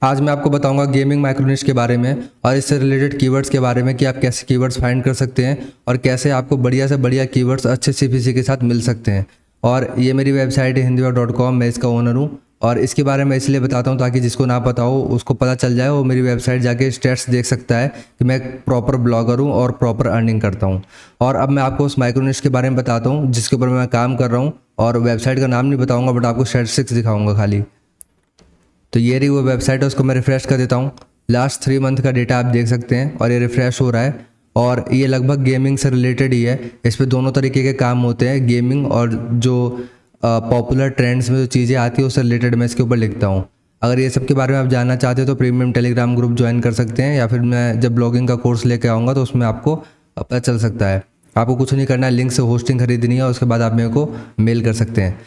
आज मैं आपको बताऊंगा गेमिंग माइक्रोनिश के बारे में और इससे रिलेटेड कीवर्ड्स के बारे में कि आप कैसे कीवर्ड्स फाइंड कर सकते हैं और कैसे आपको बढ़िया से बढ़िया कीवर्ड्स अच्छे सीपीसी के साथ मिल सकते हैं। और ये मेरी वेबसाइट है hindiwak.com, मैं इसका ओनर हूँ और इसके बारे में इसलिए बताता हूँ ताकि जिसको ना पता हो उसको पता चल जाए, वो मेरी वेबसाइट जाके स्टेट्स देख सकता है कि मैं एक प्रॉपर ब्लॉगर हूँ और प्रॉपर अर्निंग करता हूँ। और अब मैं आपको उस माइक्रोनिश के बारे में बताता हूँ जिसके ऊपर मैं काम कर रहा हूँ, और वेबसाइट का नाम नहीं बताऊँगा बट आपको स्टैटिस्टिक्स दिखाऊँगा खाली। तो ये रही वो वेबसाइट है, उसको मैं रिफ़्रेश कर देता हूँ। लास्ट 3 मंथ का डेटा आप देख सकते हैं और ये रिफ़्रेश हो रहा है और ये लगभग गेमिंग से रिलेटेड ही है। इस पे दोनों तरीके के काम होते हैं, गेमिंग और जो पॉपुलर ट्रेंड्स में जो चीज़ें आती है उससे रिलेटेड मैं इसके ऊपर लिखता हूँ। अगर ये सब के बारे में आप जानना चाहते हो तो प्रीमियम टेलीग्राम ग्रुप ज्वाइन कर सकते हैं, या फिर मैं जब ब्लॉगिंग का कोर्स लेके आऊँगा तो उसमें आपको पता चल सकता है। आपको कुछ नहीं करना है, लिंक से होस्टिंग खरीदनी है, उसके बाद आप मेरे को मेल कर सकते हैं।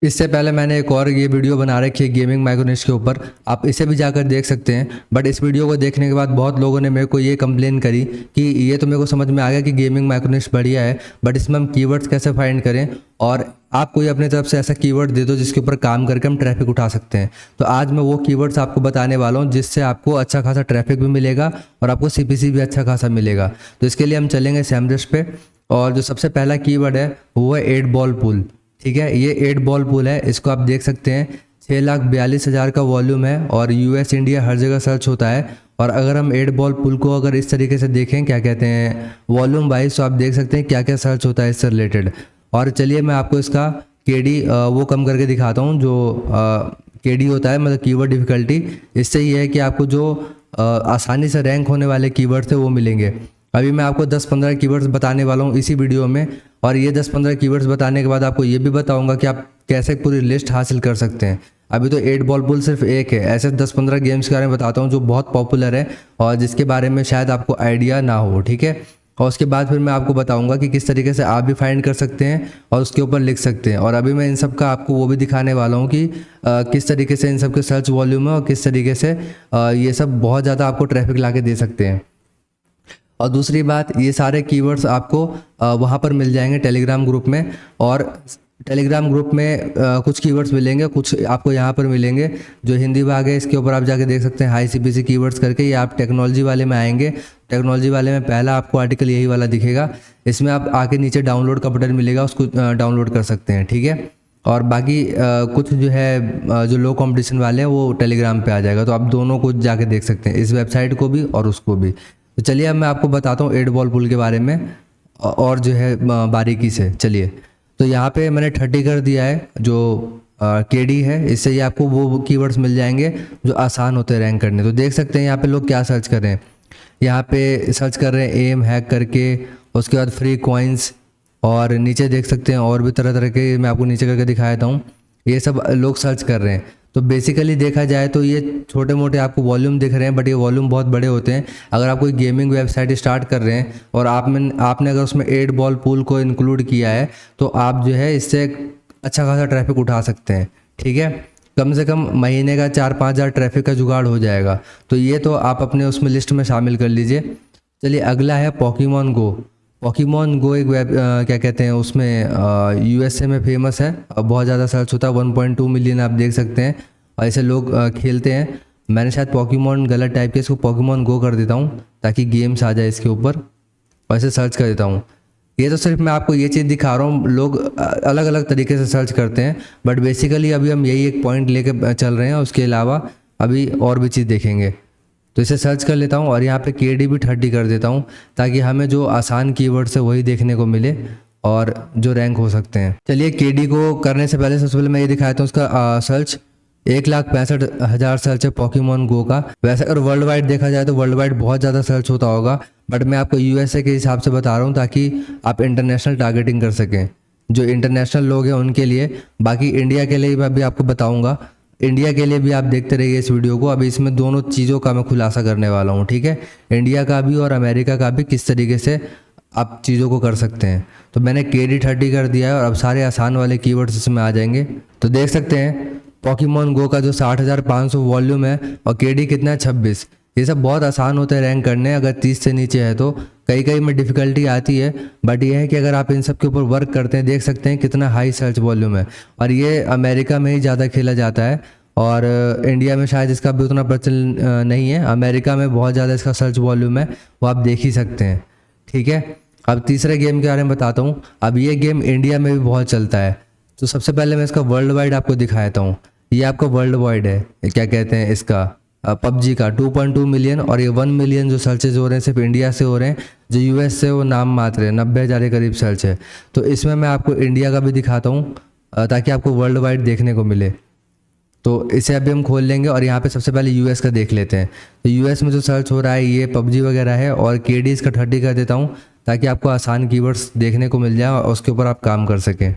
इससे पहले मैंने एक और ये वीडियो बना रखी है गेमिंग माइक्रोनिश के ऊपर, आप इसे भी जाकर देख सकते हैं। बट इस वीडियो को देखने के बाद बहुत लोगों ने मेरे को ये कंप्लेन करी कि ये तो मेरे को समझ में आ गया कि गेमिंग माइक्रोनिश बढ़िया है, बट इसमें हम कीवर्ड्स कैसे फाइंड करें, और आप कोई अपनी तरफ से ऐसा कीवर्ड दे दो जिसके ऊपर काम करके हम ट्रैफिक उठा सकते हैं। तो आज मैं वो कीवर्ड्स आपको बताने वाला हूँ जिससे आपको अच्छा खासा ट्रैफिक भी मिलेगा और आपको सीपीसी भी अच्छा खासा मिलेगा। तो इसके लिए हम चलेंगे सैमरश पे, और जो सबसे पहला कीवर्ड है वो है 8 बॉल पूल। ठीक है, ये 8 बॉल पूल है, इसको आप देख सकते हैं। 6,42,000 का वॉल्यूम है और यूएस इंडिया हर जगह सर्च होता है। और अगर हम 8 बॉल पूल को अगर इस तरीके से देखें, क्या कहते हैं, वॉल्यूम वाइज, तो आप देख सकते हैं क्या क्या सर्च होता है इससे रिलेटेड। और चलिए मैं आपको इसका केडी वो कम करके दिखाता हूँ, जो केडी होता है मतलब कीवर्ड डिफ़िकल्टी। इससे ये है कि आपको जो आसानी से रैंक होने वाले कीवर्ड थे वो मिलेंगे। अभी मैं आपको 10-15 कीवर्ड्स बताने वाला हूँ इसी वीडियो में, और ये 10-15 कीवर्ड्स बताने के बाद आपको ये भी बताऊंगा कि आप कैसे पूरी लिस्ट हासिल कर सकते हैं। अभी तो 8 बॉल पूल सिर्फ एक है, ऐसे 10-15 गेम्स के बारे में बताता हूँ जो बहुत पॉपुलर है और जिसके बारे में शायद आपको आइडिया ना हो। ठीक है, और उसके बाद फिर मैं आपको बताऊंगा कि किस तरीके से आप भी फाइंड कर सकते हैं और उसके ऊपर लिख सकते हैं। और अभी मैं इन सब का आपको वो भी दिखाने वाला हूँ कि किस तरीके से इन सब के सर्च वॉल्यूम है और किस तरीके से ये सब बहुत ज़्यादा आपको ट्रैफिक ला के दे सकते हैं। और दूसरी बात, ये सारे कीवर्ड्स आपको वहाँ पर मिल जाएंगे टेलीग्राम ग्रुप में, और टेलीग्राम ग्रुप में कुछ कीवर्ड्स मिलेंगे, कुछ आपको यहाँ पर मिलेंगे। जो हिंदी भाग है इसके ऊपर आप जाके देख सकते हैं हाई सीपीसी कीवर्ड्स करके, या आप टेक्नोलॉजी वाले में आएंगे। टेक्नोलॉजी वाले में पहला आपको आर्टिकल यही वाला दिखेगा, इसमें आप आके नीचे डाउनलोड का बटन मिलेगा, उसको डाउनलोड कर सकते हैं। ठीक है, और बाकी कुछ जो है जो लो कंपटीशन वाले हैं वो टेलीग्राम पे आ जाएगा, तो आप दोनों को जाके देख सकते हैं, इस वेबसाइट को भी और उसको भी। तो चलिए अब मैं आपको बताता हूँ 8 बॉल पूल के बारे में और जो है बारीकी से। चलिए, तो यहाँ पे मैंने 30 कर दिया है जो केडी है, इससे ये आपको वो कीवर्ड्स मिल जाएंगे जो आसान होते हैं रैंक करने। तो देख सकते हैं यहाँ पे लोग क्या सर्च कर रहे हैं, यहाँ पे सर्च कर रहे हैं एम हैक करके, उसके बाद फ्री कॉइन्स, और नीचे देख सकते हैं और भी तरह तरह के, मैं आपको नीचे करके दिखा देता हूँ, ये सब लोग सर्च कर रहे हैं। तो बेसिकली देखा जाए तो ये छोटे मोटे आपको वॉल्यूम दिख रहे हैं, बट ये वॉल्यूम बहुत बड़े होते हैं। अगर आप कोई गेमिंग वेबसाइट स्टार्ट कर रहे हैं और आपने अगर उसमें 8 बॉल पूल को इंक्लूड किया है तो आप जो है इससे अच्छा खासा ट्रैफिक उठा सकते हैं। ठीक है, कम से कम महीने का 4-5 हज़ार ट्रैफिक का जुगाड़ हो जाएगा। तो ये तो आप अपने उसमें लिस्ट में शामिल कर लीजिए। चलिए, अगला है पोकेमॉन गो। पोकेमॉन गो एक क्या कहते हैं, उसमें यूएसए में फेमस है, बहुत ज़्यादा सर्च होता है, 1.2 मिलियन आप देख सकते हैं, और ऐसे लोग खेलते हैं। मैंने शायद पोकेमॉन गलत टाइप किया, इसको पोकेमॉन गो कर देता हूँ ताकि गेम्स आ जाए इसके ऊपर, और ऐसे सर्च कर देता हूँ। ये तो सिर्फ मैं आपको ये चीज़ दिखा रहा हूँ, लोग अलग अलग तरीके से सर्च करते हैं, बट बेसिकली अभी हम यही एक पॉइंट लेके चल रहे हैं, उसके अलावा अभी और भी चीज़ देखेंगे। तो इसे सर्च कर लेता हूँ और यहाँ पे केडी भी 30 कर देता हूँ ताकि हमें जो आसान कीवर्ड्स है वही देखने को मिले और जो रैंक हो सकते हैं। चलिए, केडी को करने से पहले सबसे पहले मैं ये दिखाता हूँ उसका सर्च। 1,65,000 सर्च है पोकेमॉन गो का। वैसे अगर वर्ल्ड वाइड देखा जाए तो वर्ल्ड वाइड बहुत ज़्यादा सर्च होता होगा, बट मैं आपको यूएसए के हिसाब से बता रहा हूँ ताकि आप इंटरनेशनल टारगेटिंग कर सकें, जो इंटरनेशनल लोग हैं उनके लिए। बाकी इंडिया के लिए मैं भी आपको बताऊँगा, इंडिया के लिए भी आप देखते रहिए इस वीडियो को। अभी इसमें दोनों चीज़ों का मैं खुलासा करने वाला हूँ। ठीक है, इंडिया का भी और अमेरिका का भी, किस तरीके से आप चीज़ों को कर सकते हैं। तो मैंने केडी 30 कर दिया है और अब सारे आसान वाले कीवर्ड्स इसमें आ जाएंगे। तो देख सकते हैं पोकेमॉन गो का जो 60,500 वॉल्यूम है और केडी कितना है 26। ये सब बहुत आसान होता है रैंक करने, अगर 30 से नीचे है तो। कई कई में डिफ़िकल्टी आती है, बट ये है कि अगर आप इन सब के ऊपर वर्क करते हैं, देख सकते हैं कितना हाई सर्च वॉल्यूम है, और ये अमेरिका में ही ज़्यादा खेला जाता है और इंडिया में शायद इसका भी उतना प्रचलन नहीं है। अमेरिका में बहुत ज़्यादा इसका सर्च वॉल्यूम है, वो आप देख ही सकते हैं। ठीक है, अब तीसरे गेम के बारे में बताता हूँ। अब ये गेम इंडिया में भी बहुत चलता है। तो सबसे पहले मैं इसका वर्ल्ड वाइड आपको दिखाता हूँ। ये आपका वर्ल्ड वाइड है, क्या कहते हैं इसका, पबजी का 2.2 मिलियन, और ये 1 मिलियन जो सर्चेज हो रहे हैं सिर्फ इंडिया से हो रहे हैं। जो यूएस से वो नाम मात्र है, 90,000 के करीब सर्च है। तो इसमें मैं आपको इंडिया का भी दिखाता हूँ ताकि आपको वर्ल्ड वाइड देखने को मिले। तो इसे अभी हम खोल लेंगे और यहाँ पे सबसे पहले यूएस का देख लेते हैं। तो यूएस में जो सर्च हो रहा है ये पबजी वगैरह है, और केडी इसका 30 कर देता हूँ ताकि आपको आसान कीवर्ड्स देखने को मिल जाए और उसके ऊपर आप काम कर सकें।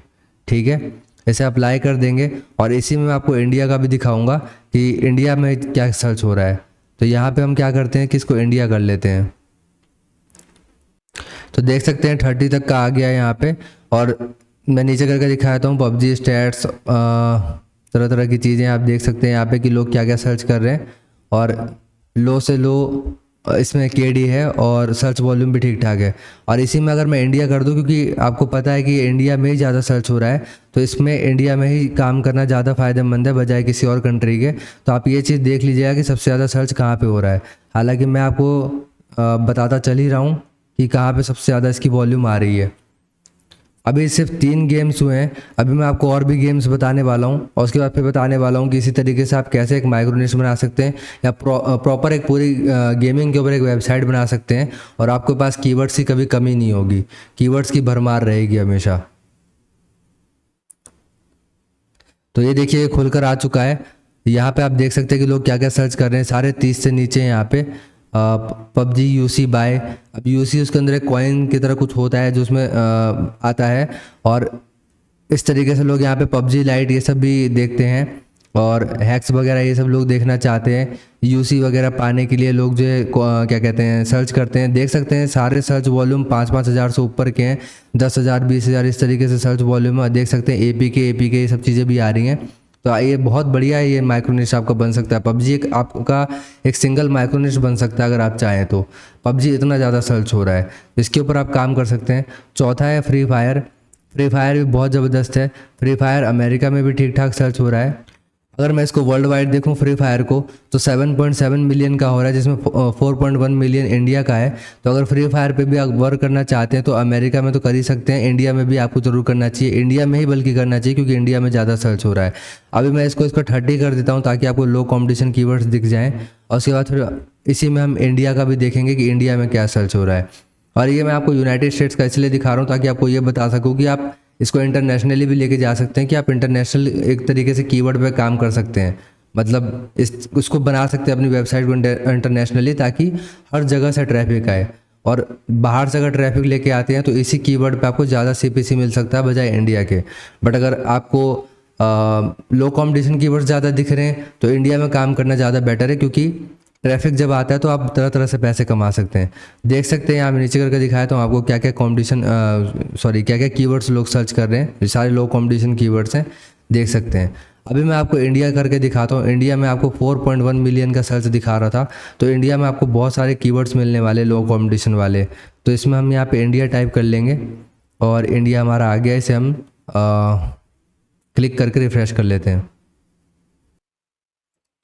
ठीक है, इसे अप्लाई कर देंगे और इसी में मैं आपको इंडिया का भी दिखाऊंगा कि इंडिया में क्या सर्च हो रहा है। तो यहाँ पे हम क्या करते हैं कि इसको इंडिया कर लेते हैं। तो देख सकते हैं 30 तक का आ गया है यहाँ पे, और मैं नीचे करके दिखाता हूँ पबजी स्टैट्स, तरह तरह की चीज़ें आप देख सकते हैं यहाँ पे कि लोग क्या क्या सर्च कर रहे हैं। और लो से लो इसमें केडी है और सर्च वॉल्यूम भी ठीक ठाक है। और इसी में अगर मैं इंडिया कर दूं, क्योंकि आपको पता है कि इंडिया में ही ज़्यादा सर्च हो रहा है, तो इसमें इंडिया में ही काम करना ज़्यादा फ़ायदेमंद है बजाय किसी और कंट्री के। तो आप ये चीज़ देख लीजिएगा कि सबसे ज़्यादा सर्च कहाँ पे हो रहा है। हालांकि मैं आपको बताता चल ही रहा हूँ कि कहाँ पे सबसे ज़्यादा इसकी वॉल्यूम आ रही है। अभी सिर्फ 3 गेम्स हुए हैं, अभी मैं आपको और भी गेम्स बताने वाला हूँ और उसके बाद फिर बताने वाला हूँ कि इसी तरीके से आप कैसे एक माइक्रो निश बना सकते हैं या प्रॉपर एक पूरी गेमिंग के ऊपर एक वेबसाइट बना सकते हैं और आपके पास कीवर्ड्स की कभी कमी नहीं होगी, कीवर्ड्स की भरमार रहेगी हमेशा। तो ये देखिए खुलकर आ चुका है। यहाँ पे आप देख सकते हैं कि लोग क्या क्या सर्च कर रहे हैं। सारे 30 से नीचे हैं यहाँ पे। पबजी यूसी बाय, अब यूसी उसके अंदर एक कॉइन की तरह कुछ होता है जो उसमें आता है, और इस तरीके से लोग यहाँ पे पबजी लाइट ये सब भी देखते हैं और हैक्स वगैरह ये सब लोग देखना चाहते हैं। यूसी वगैरह पाने के लिए लोग जो है क्या कहते हैं सर्च करते हैं। देख सकते हैं सारे सर्च वॉल्यूम 5-5 हज़ार से ऊपर के हैं, 10,000 20,000 इस तरीके से सर्च वॉल्यूम है। देख सकते हैं एपीके ये सब चीज़ें भी आ रही हैं। तो ये बहुत बढ़िया है, ये माइक्रोनिश आपका बन सकता है। पबजी एक आपका एक सिंगल माइक्रोनिश बन सकता है अगर आप चाहें तो। पबजी इतना ज़्यादा सर्च हो रहा है, इसके ऊपर आप काम कर सकते हैं। चौथा है फ्री फायर। फ्री फायर भी बहुत ज़बरदस्त है। फ्री फायर अमेरिका में भी ठीक ठाक सर्च हो रहा है। अगर मैं इसको वर्ल्ड वाइड देखूँ फ्री फायर को तो 7.7 मिलियन का हो रहा है, जिसमें 4.1 मिलियन इंडिया का है। तो अगर फ्री फायर पे भी आप वर्क करना चाहते हैं तो अमेरिका में तो कर ही सकते हैं, इंडिया में भी आपको ज़रूर करना चाहिए। इंडिया में ही बल्कि करना चाहिए क्योंकि इंडिया में ज़्यादा सर्च हो रहा है। अभी मैं इसको 30 कर देता हूँ ताकि आपको लो कॉम्पिटिशन कीवर्ड्स दिख जाएँ, और उसके बाद फिर इसी में हम इंडिया का भी देखेंगे कि इंडिया में क्या सर्च हो रहा है। और ये मैं आपको यूनाइटेड स्टेट्स का इसलिए दिखा रहा हूँ ताकि आपको ये बता सकूँ कि आप इसको इंटरनेशनली भी लेके जा सकते हैं, कि आप इंटरनेशनल एक तरीके से कीवर्ड पे काम कर सकते हैं। मतलब उसको बना सकते हैं अपनी वेबसाइट को इंटरनेशनली, ताकि हर जगह से ट्रैफिक आए। और बाहर से अगर ट्रैफिक लेके आते हैं तो इसी कीवर्ड पे आपको ज़्यादा सीपीसी मिल सकता है बजाय इंडिया के। बट अगर आपको लो कॉम्पिटिशन कीवर्ड्स ज़्यादा दिख रहे हैं तो इंडिया में काम करना ज़्यादा बेटर है, क्योंकि ट्रैफिक जब आता है तो आप तरह तरह से पैसे कमा सकते हैं। देख सकते हैं यहाँ मैं नीचे करके दिखाया तो आपको क्या क्या क्या क्या कीवर्ड्स लोग सर्च कर रहे हैं। ये सारे लो कॉम्पिटिशन कीवर्ड्स हैं, देख सकते हैं। अभी मैं आपको इंडिया करके दिखाता हूँ। इंडिया में आपको 4.1 मिलियन का सर्च दिखा रहा था, तो इंडिया में आपको बहुत सारे कीवर्ड्स मिलने वाले लो कॉम्पिटिशन वाले। तो इसमें हम यहाँ पे इंडिया टाइप कर लेंगे और इंडिया हमारा आ गया। इसे हम क्लिक करके रिफ्रेश कर लेते हैं।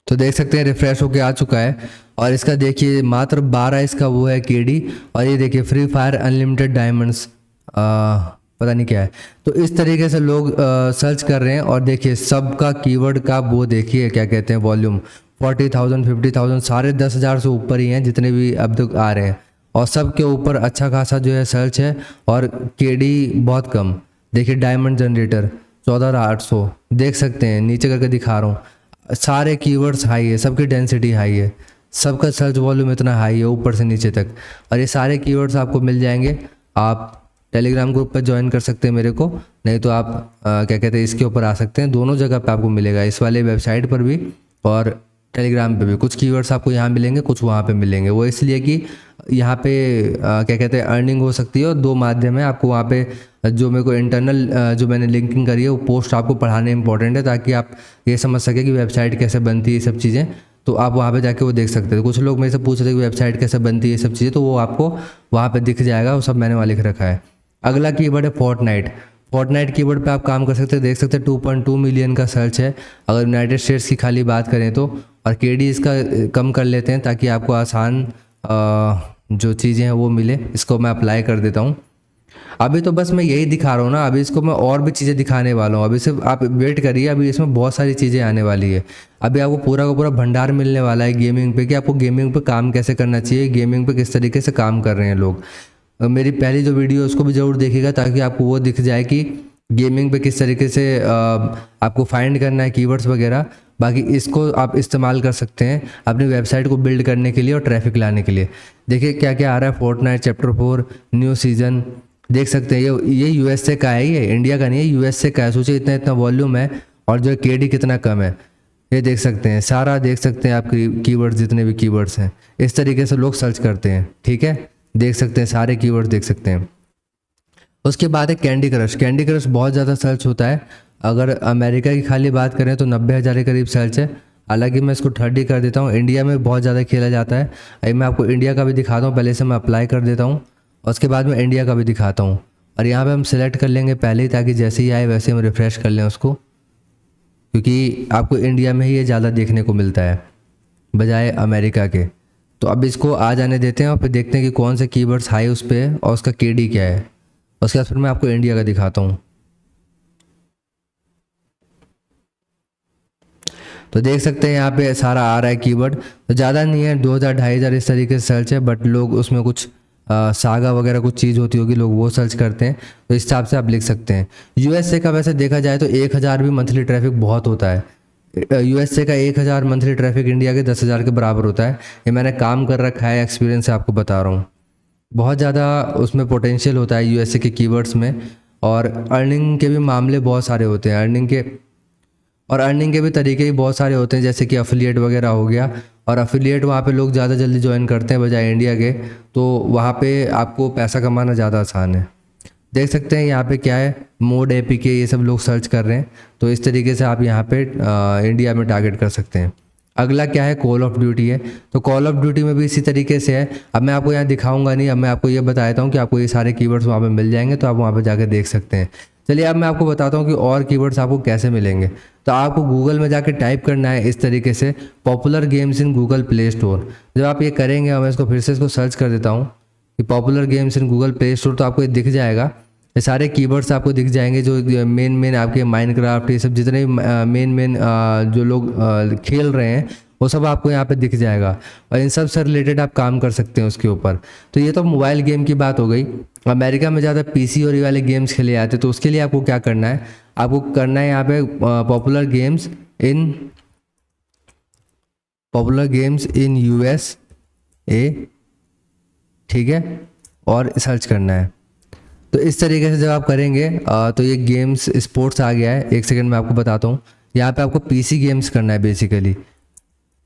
तो देख सकते हैं रिफ्रेश होके आ चुका है, और इसका देखिए मात्र 12 इसका वो है केडी, और ये देखिए फ्री फायर अनलिमिटेड डायमंड्स पता नहीं क्या है। तो इस तरीके से लोग सर्च कर रहे हैं, और देखिए सबका कीवर्ड का वो देखिए क्या कहते हैं वॉल्यूम 40,000 50,000 सारे 10,000 से ऊपर ही हैं जितने भी अब तक आ रहे हैं, और सबके ऊपर अच्छा खासा जो है सर्च है, और केडी बहुत कम। देखिए डायमंड जनरेटर 14,800 देख सकते हैं, नीचे करके दिखा रहा हूँ। सारे कीवर्ड्स हाई है, सबकी डेंसिटी हाई है, सबका सर्च वॉल्यूम इतना हाई है ऊपर से नीचे तक, और ये सारे कीवर्ड्स आपको मिल जाएंगे। आप टेलीग्राम ग्रुप पर ज्वाइन कर सकते हैं मेरे को, नहीं तो आप क्या कहते हैं इसके ऊपर आ सकते हैं। दोनों जगह पे आपको मिलेगा, इस वाले वेबसाइट पर भी और टेलीग्राम पे भी। कुछ कीवर्ड्स आपको यहाँ मिलेंगे, कुछ वहाँ पे मिलेंगे। वो इसलिए कि यहाँ पे क्या कहते हैं अर्निंग हो सकती है, और 2 माध्यम है। आपको वहाँ पे जो मेरे को इंटरनल जो मैंने लिंकिंग करी है वो पोस्ट आपको पढ़ाने इंपॉर्टेंट है, ताकि आप ये समझ सके कि वेबसाइट कैसे बनती है ये सब चीज़ें। तो आप वहाँ पे जाके वो देख सकते हैं। कुछ लोग मेरे से पूछ रहे थे कि वेबसाइट कैसे बनती है ये सब चीज़ें, तो वो आपको वहाँ पे दिख जाएगा, वो सब मैंने वहाँ लिख रखा है। अगला कीवर्ड है फोर्टनाइट। फोर्टनाइट कीवर्ड पे आप काम कर सकते हैं। देख सकते हैं 2.2 मिलियन का सर्च है अगर यूनाइटेड स्टेट्स की खाली बात करें तो। और केडी इसका कम कर लेते हैं ताकि आपको आसान जो चीज़ें हैं वो मिले। इसको मैं अप्लाई कर देता हूँ। अभी तो बस मैं यही दिखा रहा हूँ ना, अभी इसको मैं और भी चीज़ें दिखाने वाला हूँ। अभी सिर्फ आप वेट करिए, अभी इसमें बहुत सारी चीज़ें आने वाली है। अभी आपको पूरा का पूरा भंडार मिलने वाला है गेमिंग पे कि आपको गेमिंग पे काम कैसे करना चाहिए, गेमिंग पे किस तरीके से काम कर रहे हैं लोग। मेरी पहली जो वीडियो है उसको भी ज़रूर देखिएगा ताकि आपको वो दिख जाए कि गेमिंग पे किस तरीके से आपको फाइंड करना है कीवर्ड्स वगैरह। बाकी इसको आप इस्तेमाल कर सकते हैं अपनी वेबसाइट को बिल्ड करने के लिए और ट्रैफिक लाने के लिए। देखिए क्या क्या आ रहा है। फोर्टनाइट चैप्टर 4 न्यू सीजन देख सकते हैं। ये यूएसए का है, ये इंडिया का नहीं है, यूएसए का है। सोचिए इतना इतना वॉल्यूम है और जो केडी कितना कम है। ये देख सकते हैं, सारा देख सकते हैं आपकी कीवर्ड्स, जितने भी कीवर्ड्स हैं इस तरीके से लोग सर्च करते हैं। ठीक है, देख सकते हैं सारे कीवर्ड्स देख सकते हैं। उसके बाद है कैंडी क्रश। कैंडी क्रश बहुत ज़्यादा सर्च होता है। अगर अमेरिका की खाली बात करें तो 90,000 के करीब सर्च है। हालांकि मैं इसको 30 कर देता हूँ। इंडिया में बहुत ज़्यादा खेला जाता है। अभी मैं आपको इंडिया का भी दिखाता हूँ, पहले से मैं अप्लाई कर देता हूँ और उसके बाद मैं इंडिया का भी दिखाता हूँ। और यहाँ पे हम सिलेक्ट कर लेंगे पहले ही, ताकि जैसे ही आए वैसे हम रिफ़्रेश कर लें उसको, क्योंकि आपको इंडिया में ही ये ज़्यादा देखने को मिलता है बजाय अमेरिका के। तो अब इसको आ जाने देते हैं और फिर देखते हैं कि कौन से कीवर्ड्स हाई उस पर और उसका केडी क्या है। उसके बाद फिर मैं आपको इंडिया का दिखाता हूँ। तो देख सकते हैं यहाँ पे सारा आ रहा है कीवर्ड। तो ज़्यादा नहीं है, 2,000-2,500 इस तरीके से सर्च है। बट लोग उसमें कुछ सागा वगैरह कुछ चीज़ होती होगी, लोग वो सर्च करते हैं। तो इस हिसाब से आप लिख सकते हैं। यूएसए का वैसे देखा जाए तो 1,000 भी मंथली ट्रैफिक बहुत होता है। यूएसए का 1,000 मंथली ट्रैफिक इंडिया के 10,000 के बराबर होता है। ये मैंने काम कर रखा है, एक्सपीरियंस से आपको बता रहा हूँ। बहुत ज़्यादा उसमें पोटेंशियल होता है यूएसए के कीवर्ड्स में। और अर्निंग के भी मामले बहुत सारे होते हैं। अर्निंग के भी तरीके भी बहुत सारे होते हैं, जैसे कि अफिलिएट वगैरह हो गया। और अफिलिएट वहाँ पे लोग ज़्यादा जल्दी ज्वाइन करते हैं बजाय इंडिया के। तो वहाँ पे आपको पैसा कमाना ज़्यादा आसान है। देख सकते हैं यहाँ पे क्या है, मोड एपीके, ये सब लोग सर्च कर रहे हैं। तो इस तरीके से आप यहाँ पे इंडिया में टारगेट कर सकते हैं। अगला क्या है, कॉल ऑफ ड्यूटी है। तो कॉल ऑफ ड्यूटी में भी इसी तरीके से है। अब मैं आपको यहाँ दिखाऊंगा नहीं, अब मैं आपको ये बताता हूँ कि आपको ये सारे कीवर्ड्स वहाँ पे मिल जाएंगे, तो आप वहाँ पे जाकर देख सकते हैं। चलिए अब मैं आपको बताता हूँ कि और कीवर्ड्स आपको कैसे मिलेंगे। तो आपको गूगल में जाके टाइप करना है इस तरीके से, popular games in Google play store. जब आप ये करेंगे, मैं इसको फिर से इसको सर्च कर देता हूँ कि popular games in Google play store, तो आपको ये दिख जाएगा। ये सारे कीवर्ड्स आपको दिख जाएंगे जो मेन आपके माइनक्राफ्ट, ये सब जितने मेन जो लोग खेल रहे हैं वो सब आपको यहाँ पे दिख जाएगा। और इन सब से रिलेटेड आप काम कर सकते हैं उसके ऊपर। तो ये तो मोबाइल गेम की बात हो गई। अमेरिका में ज़्यादा पीसी और ये वाले गेम्स खेले जाते हैं। तो उसके लिए आपको क्या करना है, आपको करना है यहाँ पे पॉपुलर गेम्स इन USA, ठीक है, और सर्च करना है। तो इस तरीके से जब आप करेंगे तो ये गेम्स स्पोर्ट्स आ गया है। एक सेकंड में आपको बताता हूँ। यहाँ पे आपको पीसी गेम्स करना है, बेसिकली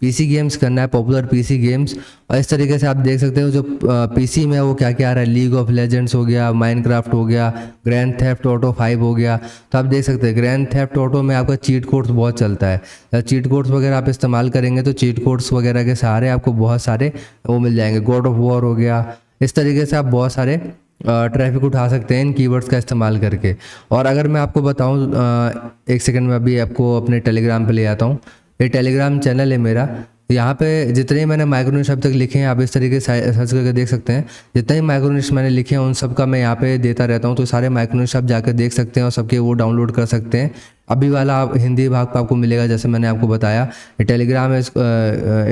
पीसी गेम्स करना है, पॉपुलर पीसी गेम्स। और इस तरीके से आप देख सकते हो जो पीसी में वो क्या क्या आ रहा है, लीग ऑफ लेजेंड्स हो गया, माइनक्राफ्ट हो गया, ग्रैंड थेफ्ट ऑटो 5 हो गया। तो आप देख सकते हैं ग्रैंड थेफ्ट ऑटो में आपका चीट कोड्स बहुत चलता है। चीट कोड्स वगैरह आप इस्तेमाल करेंगे तो चीट कोड्स वगैरह के सहारे आपको बहुत सारे वो मिल जाएंगे। गॉड ऑफ वॉर हो गया। इस तरीके से आप बहुत सारे ट्रैफिक उठा सकते हैं इन कीवर्ड्स का इस्तेमाल करके। और अगर मैं आपको बताऊं, एक सेकंड में अभी आपको अपने टेलीग्राम पे ले आता हूं। ये टेलीग्राम चैनल है मेरा। यहाँ पे जितने मैंने माइक्रोनिश अब तक लिखे हैं आप इस तरीके से सर्च करके देख सकते हैं। जितने ही माइक्रोनिश मैंने लिखे हैं उन सब का मैं यहाँ पे देता रहता हूँ। तो सारे माइक्रोनिश आप जाकर देख सकते हैं और सबके वो डाउनलोड कर सकते हैं। अभी वाला आप हिंदी भाग पर आपको मिलेगा, जैसे मैंने आपको बताया। टेलीग्राम है,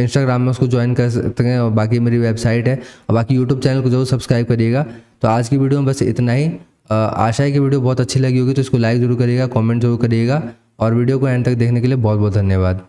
इंस्टाग्राम में उसको ज्वाइन कर सकते हैं। और बाकी मेरी वेबसाइट है, और बाकी यूट्यूब चैनल को जरूर सब्सक्राइब करिएगा। तो आज की वीडियो में बस इतना ही। आशा है कि वीडियो बहुत अच्छी लगी होगी। तो इसको लाइक जरूर करिएगा, कमेंट जरूर करिएगा, और वीडियो को एंड तक देखने के लिए बहुत बहुत धन्यवाद।